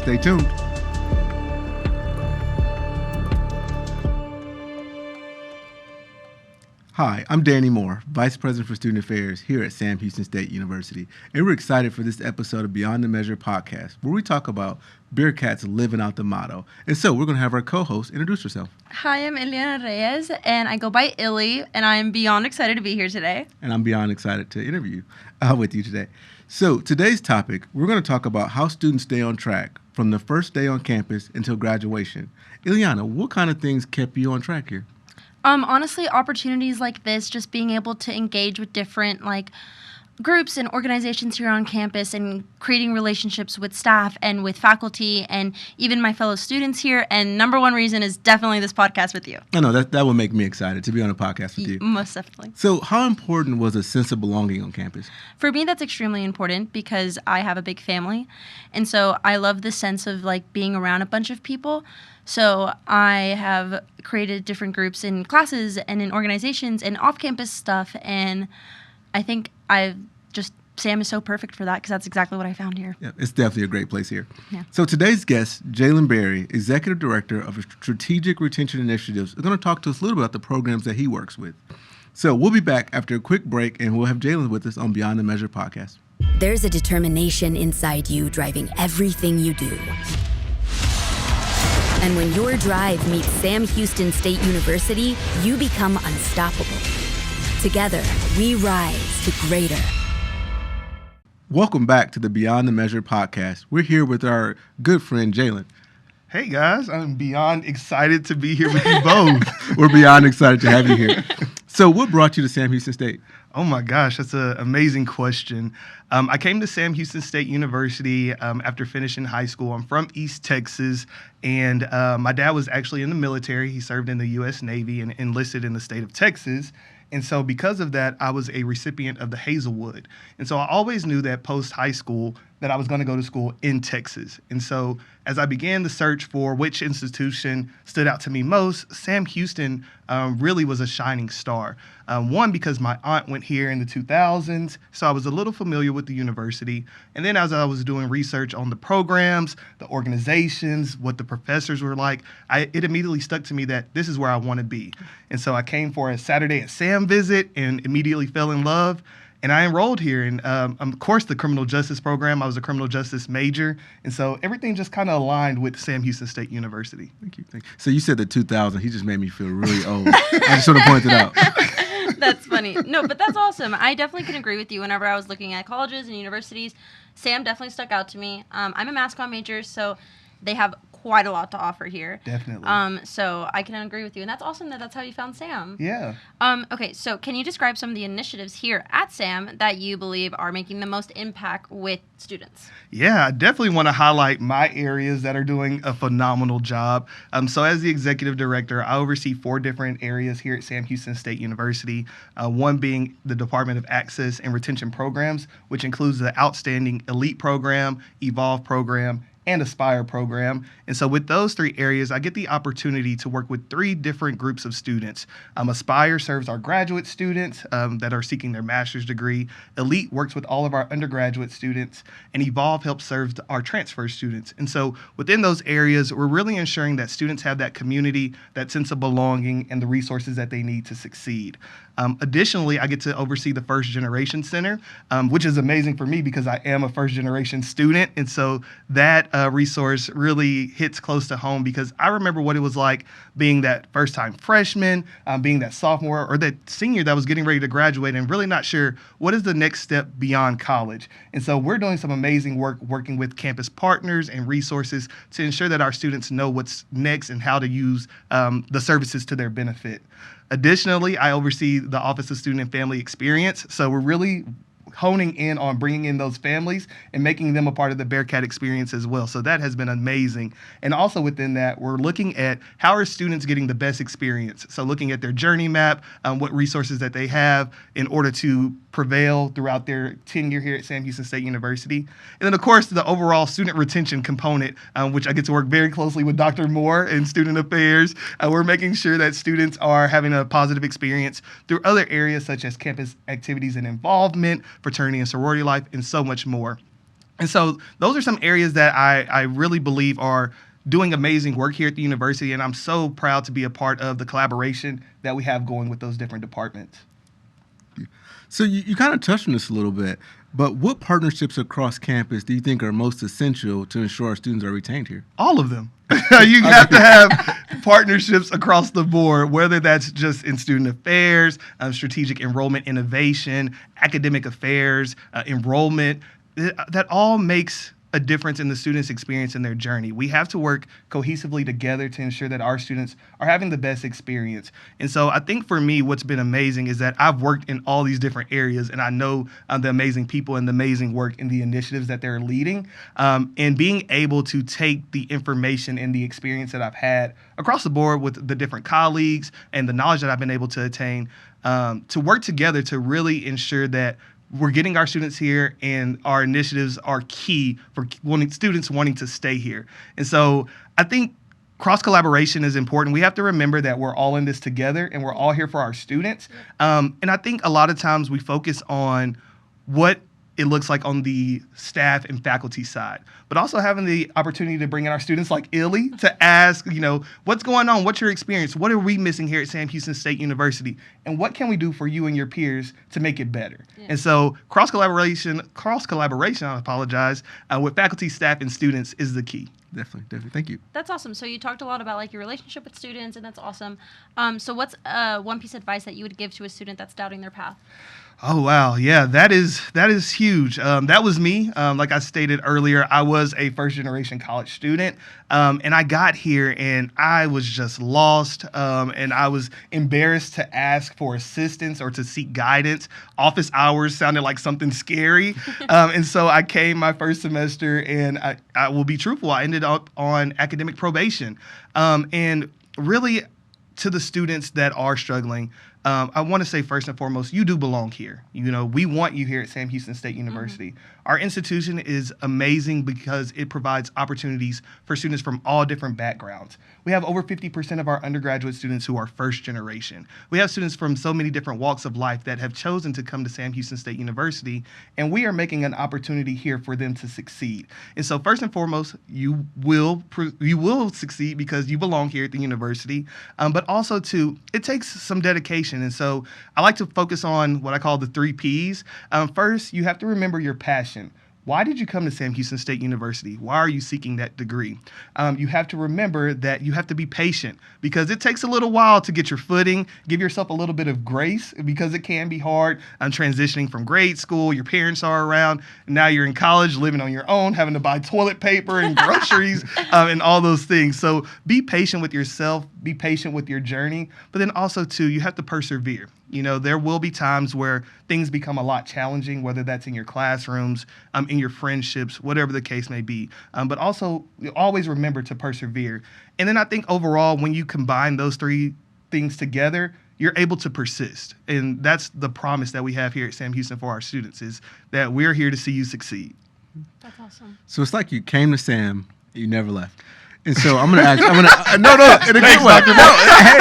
Stay tuned. Hi, I'm Danny Moore, Vice President for Student Affairs here at Sam Houston State University, and we're excited for this episode of Beyond the Measure podcast, where we talk about Bearkats living out the motto. And so we're going to have our co-host introduce herself. Hi, I'm Ileana Reyes, and I go by Illy, and I'm beyond excited to be here today. And I'm beyond excited to interview with you today. So today's topic, we're going to talk about how students stay on track from the first day on campus until graduation. Ileana, what kind of things kept you on track here? Honestly, opportunities like this, just being able to engage with different groups and organizations here on campus and creating relationships with staff and with faculty and even my fellow students here. And number one reason is definitely this podcast with you. I know that would make me excited to be on a podcast with you. Most definitely. So how important was a sense of belonging on campus? For me, that's extremely important because I have a big family. And so I love the sense of being around a bunch of people. So I have created different groups in classes and in organizations and off-campus stuff, and I think Sam is so perfect for that because that's exactly what I found here. Yeah, it's definitely a great place here. Yeah. So today's guest, Jalon Berry, Executive Director of Strategic Retention Initiatives, is going to talk to us a little bit about the programs that he works with. So we'll be back after a quick break, and we'll have Jalon with us on Beyond the Measure podcast. There's a determination inside you driving everything you do. And when your drive meets Sam Houston State University, you become unstoppable. Together, we rise to greater. Welcome back to the Beyond the Measure podcast. We're here with our good friend, Jalon. Hey, guys. I'm beyond excited to be here with you both. We're beyond excited to have you here. So what brought you to Sam Houston State? Oh, my gosh. That's an amazing question. I came to Sam Houston State University after finishing high school. I'm from East Texas, and my dad was actually in the military. He served in the U.S. Navy and enlisted in the state of Texas. And so because of that, I was a recipient of the Hazelwood. And so I always knew that post-high school that I was going to go to school in Texas. And so as I began the search for which institution stood out to me most, Sam Houston really was a shining star. One, because my aunt went here in the 2000s, so I was a little familiar with the university. And then as I was doing research on the programs, the organizations, what the professors were like, it immediately stuck to me that this is where I want to be. And so I came for a Saturday at Sam visit and immediately fell in love. And I enrolled here in, of course, the criminal justice program. I was a criminal justice major. And so everything just kind of aligned with Sam Houston State University. Thank you. So you said the 2000. He just made me feel really old. I just sort of pointed out. That's funny. No, but that's awesome. I definitely can agree with you. Whenever I was looking at colleges and universities, Sam definitely stuck out to me. I'm a mass comm major, so they have quite a lot to offer here. Definitely. So I can agree with you. And that's awesome that that's how you found Sam. Yeah. Okay, so can you describe some of the initiatives here at Sam that you believe are making the most impact with students? Yeah, I definitely want to highlight my areas that are doing a phenomenal job. So as the executive director, I oversee 4 different areas here at Sam Houston State University, one being the Department of Access and Retention Programs, which includes the Outstanding Elite Program, Evolve Program, and Aspire program. And so with those 3 areas, I get the opportunity to work with 3 different groups of students. Aspire serves our graduate students that are seeking their master's degree. Elite works with all of our undergraduate students. And Evolve helps serve our transfer students. And so within those areas, we're really ensuring that students have that community, that sense of belonging, and the resources that they need to succeed. Additionally, I get to oversee the First Generation Center, which is amazing for me because I am a first generation student. And so that resource really hits close to home because I remember what it was like being that first time freshman, being that sophomore or that senior that was getting ready to graduate and really not sure what is the next step beyond college. And so we're doing some amazing work working with campus partners and resources to ensure that our students know what's next and how to use the services to their benefit. Additionally, I oversee the Office of Student and Family Experience. So we're really honing in on bringing in those families and making them a part of the Bearkat experience as well. So that has been amazing. And also within that, we're looking at how are students getting the best experience. So looking at their journey map, what resources that they have in order to prevail throughout their tenure here at Sam Houston State University. And then, of course, the overall student retention component, which I get to work very closely with Dr. Moore in Student Affairs. We're making sure that students are having a positive experience through other areas such as campus activities and involvement, fraternity and sorority life, and so much more. And so those are some areas that I really believe are doing amazing work here at the university, and I'm so proud to be a part of the collaboration that we have going with those different departments. So you kind of touched on this a little bit, but what partnerships across campus do you think are most essential to ensure our students are retained here? All of them. You have to have partnerships across the board, whether that's just in student affairs, strategic enrollment innovation, academic affairs, enrollment. That all makes a difference in the students' experience and their journey. We have to work cohesively together to ensure that our students are having the best experience. And so I think for me, what's been amazing is that I've worked in all these different areas, and I know the amazing people and the amazing work and the initiatives that they're leading, and being able to take the information and the experience that I've had across the board with the different colleagues and the knowledge that I've been able to attain, to work together to really ensure that we're getting our students here, and our initiatives are key for students wanting to stay here. And so I think cross-collaboration is important. We have to remember that we're all in this together, and we're all here for our students. And I think a lot of times we focus on what it looks like on the staff and faculty side, but also having the opportunity to bring in our students like Illy to ask, what's going on? What's your experience? What are we missing here at Sam Houston State University? And what can we do for you and your peers to make it better? Yeah. And so cross-collaboration, I apologize, with faculty, staff, and students is the key. Definitely. Thank you. That's awesome. So you talked a lot about like your relationship with students, and that's awesome. So what's one piece of advice that you would give to a student that's doubting their path? Oh, wow. Yeah, that is huge. That was me. Like I stated earlier, I was a first-generation college student, and I got here, and I was just lost, and I was embarrassed to ask for assistance or to seek guidance. Office hours sounded like something scary, and so I came my first semester, and I will be truthful, I ended up on academic probation. And really, to the students that are struggling, I want to say first and foremost, you do belong here. We want you here at Sam Houston State University. Mm-hmm. Our institution is amazing because it provides opportunities for students from all different backgrounds. We have over 50% of our undergraduate students who are first generation. We have students from so many different walks of life that have chosen to come to Sam Houston State University, and we are making an opportunity here for them to succeed. And so first and foremost, you will succeed because you belong here at the university, but also too, it takes some dedication. And so I like to focus on what I call the 3 Ps. First, you have to remember your passion. Why did you come to Sam Houston State University? Why are you seeking that degree? You have to remember that you have to be patient because it takes a little while to get your footing. Give yourself a little bit of grace because it can be hard. Transitioning from grade school, your parents are around, and now you're in college, living on your own, having to buy toilet paper and groceries and all those things. So be patient with yourself, be patient with your journey, but then also too, you have to persevere. There will be times where things become a lot challenging, whether that's in your classrooms, in your friendships, whatever the case may be. But also, always remember to persevere. And then I think overall, when you combine those 3 things together, you're able to persist. And that's the promise that we have here at Sam Houston for our students, is that we're here to see you succeed. That's awesome. So it's like you came to Sam, you never left. And so I'm gonna ask. No, in a good way. Hey,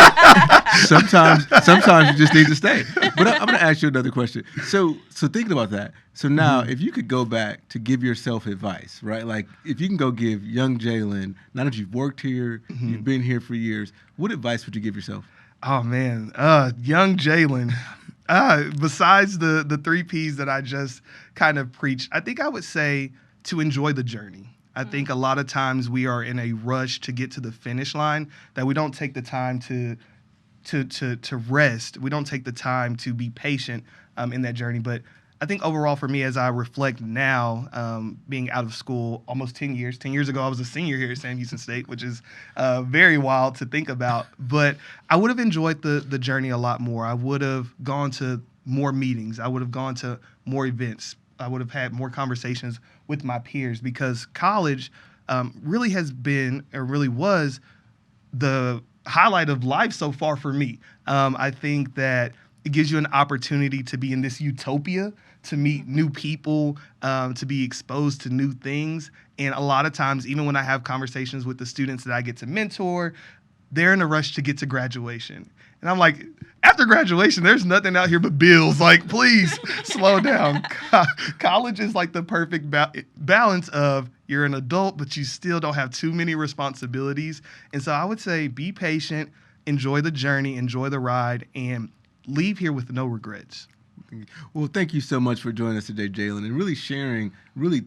sometimes you just need to stay. But I'm gonna ask you another question. So thinking about that. So now, if you could go back to give yourself advice, right? Like if you can go give young Jalon, now that you've worked here, you've been here for years, what advice would you give yourself? Oh man, young Jalon. Besides the 3 Ps that I just kind of preached, I think I would say to enjoy the journey. I think a lot of times we are in a rush to get to the finish line that we don't take the time to rest. We don't take the time to be patient in that journey. But I think overall for me, as I reflect now, being out of school almost 10 years. 10 years ago, I was a senior here at Sam Houston State, which is very wild to think about. But I would have enjoyed the journey a lot more. I would have gone to more meetings. I would have gone to more events. I would have had more conversations with my peers because college really has been, or really was, the highlight of life so far for me. I think that it gives you an opportunity to be in this utopia, to meet new people, to be exposed to new things. And a lot of times, even when I have conversations with the students that I get to mentor, they're in a rush to get to graduation. And I'm like, after graduation, there's nothing out here but bills. Like, please slow down. College is like the perfect balance of you're an adult, but you still don't have too many responsibilities. And so I would say be patient, enjoy the journey, enjoy the ride, and leave here with no regrets. Well, thank you so much for joining us today, Jalon, and really sharing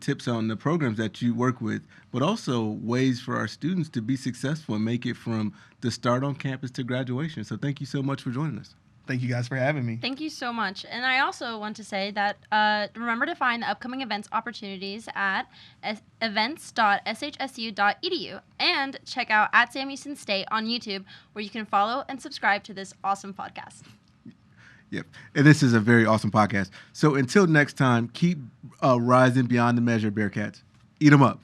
tips on the programs that you work with, but also ways for our students to be successful and make it from the start on campus to graduation. So thank you so much for joining us. Thank you guys for having me. Thank you so much. And I also want to say that remember to find the upcoming events opportunities at events.shsu.edu and check out at Sam Houston State on YouTube, where you can follow and subscribe to this awesome podcast. Yep. And this is a very awesome podcast. So until next time, keep rising beyond the measure, Bearkats. Eat them up.